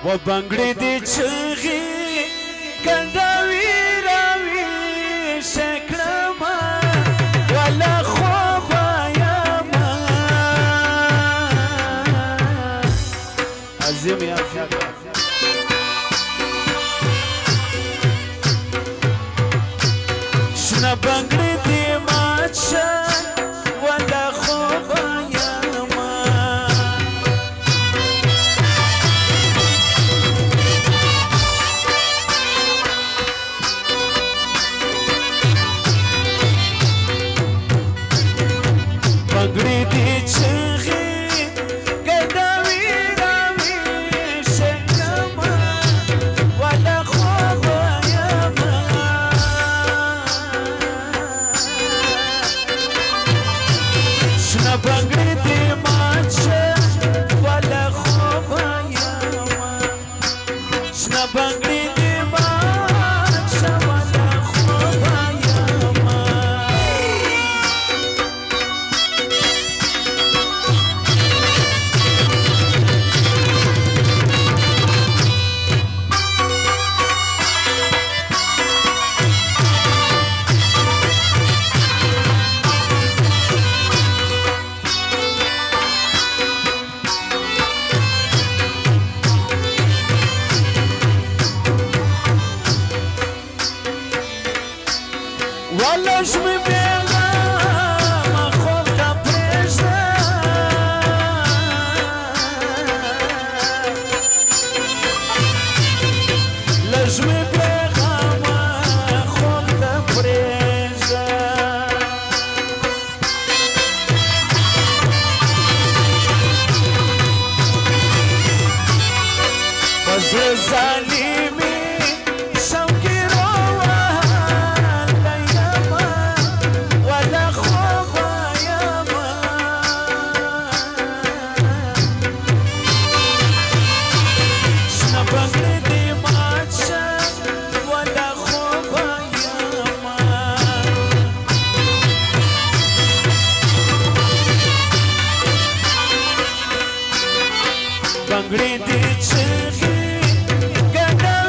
و بنگړې دې چغې ګنډاوي راوي شکړما ولا خوبه یما عظیم یا شنه بنگړې دې مات شه ولا خوبه یما بنگړې دې چغې ګډاوي راوي شکړما ولا خوبه یما شنه بنگړې دې مات شه ولا خوبه یما شنه بنگړې دې مات شه ولا خوبه یما ولش می بیغم خوب تا پرشته لش می بیغم خوب تا پرشته بزر ظالمی شوقی بنگړې دې چغې ګډاوي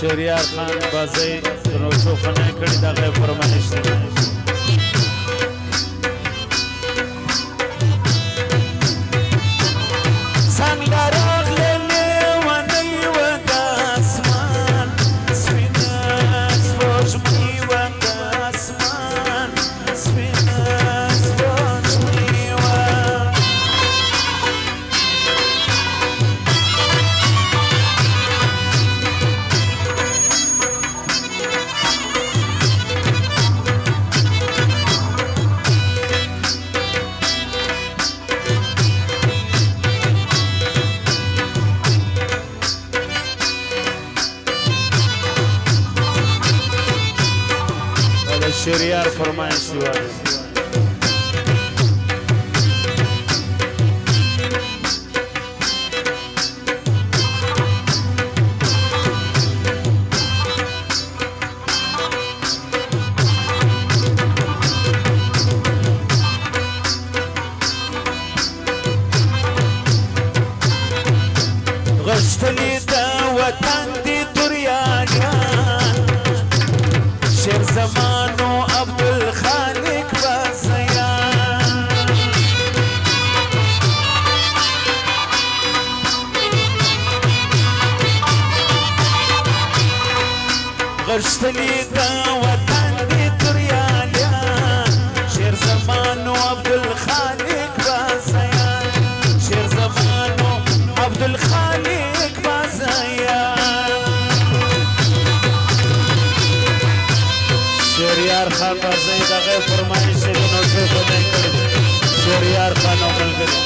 شهریار خان بازی نو شوخنه کړي دغه فرمایش دی څنګه راغلې ونی و د اسمان سپینه سپوږمۍ و د اسمان سپینه سپوږمۍ و شهریار فرمایش دی غشتلی د وطن دی توریانیان شیر زمانو عبدالخالق بازیان غشتلی د وطن دی توریانیان شیر زمانو عبدالخالق بازیان شیر زمانو عبدالخالق بازیان شهریار خان بازی دغه فرمایش دی نو څه بدل کړی شهریار خان او ملګری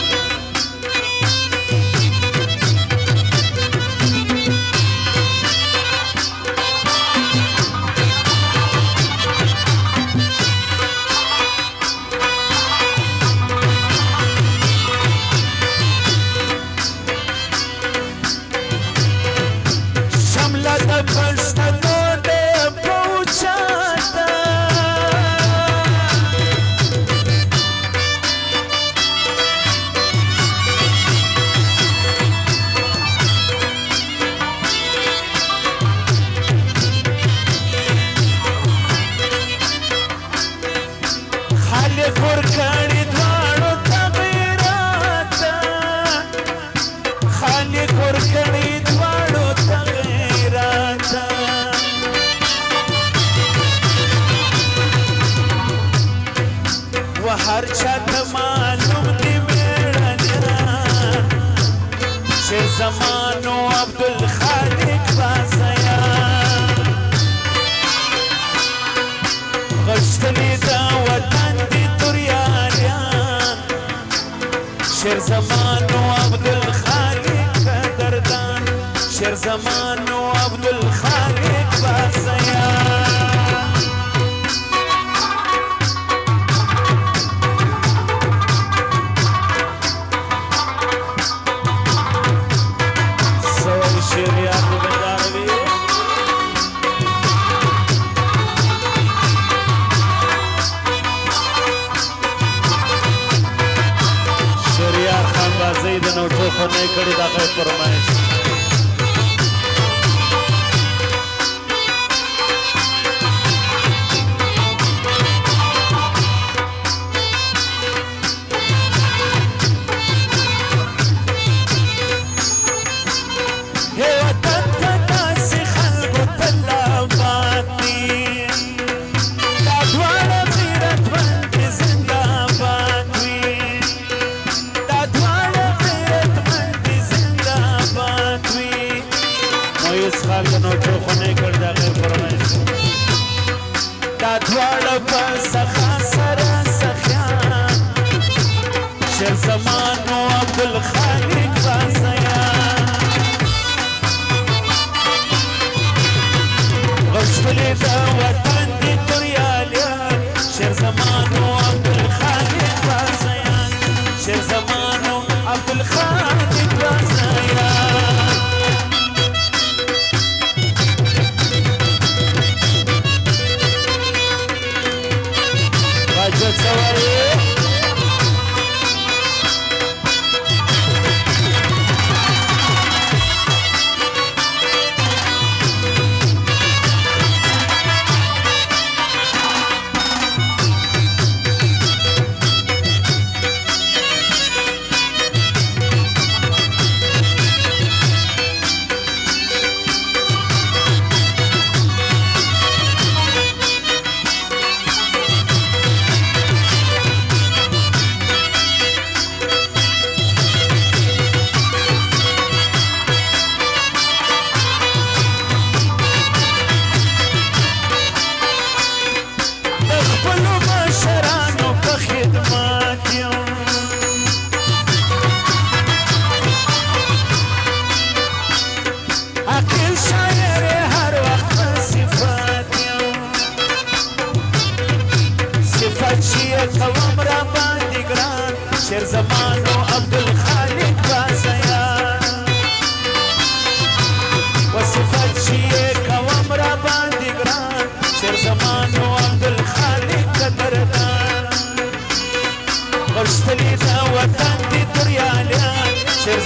شمله د پښتنو د پوچاته خالق ورکړي دواړو تغیرات خالق ورکړي دواړو تغیرات و هر چاته معلوم دی میړنیان شیر زمانو عبدالخالق بازیان غشتلی د وطن دی توریانیان شیر زمانو عبدالخالق قدردان شیر زمانو عبدالخالق بازیان شهریار بنداروی شهریار خان بازی د نو ټوکونه کړي دغه فرمایش Bye.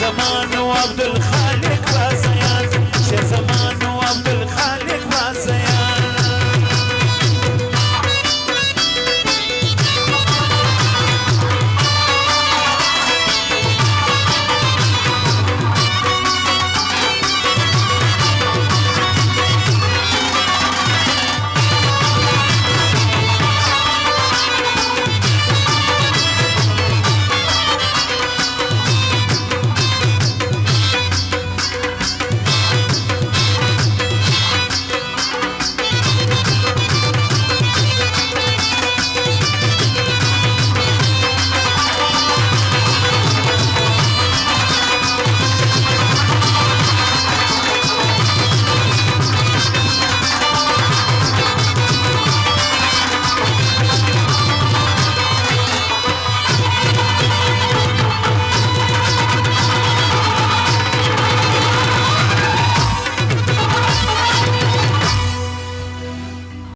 زمان وعبد الخالق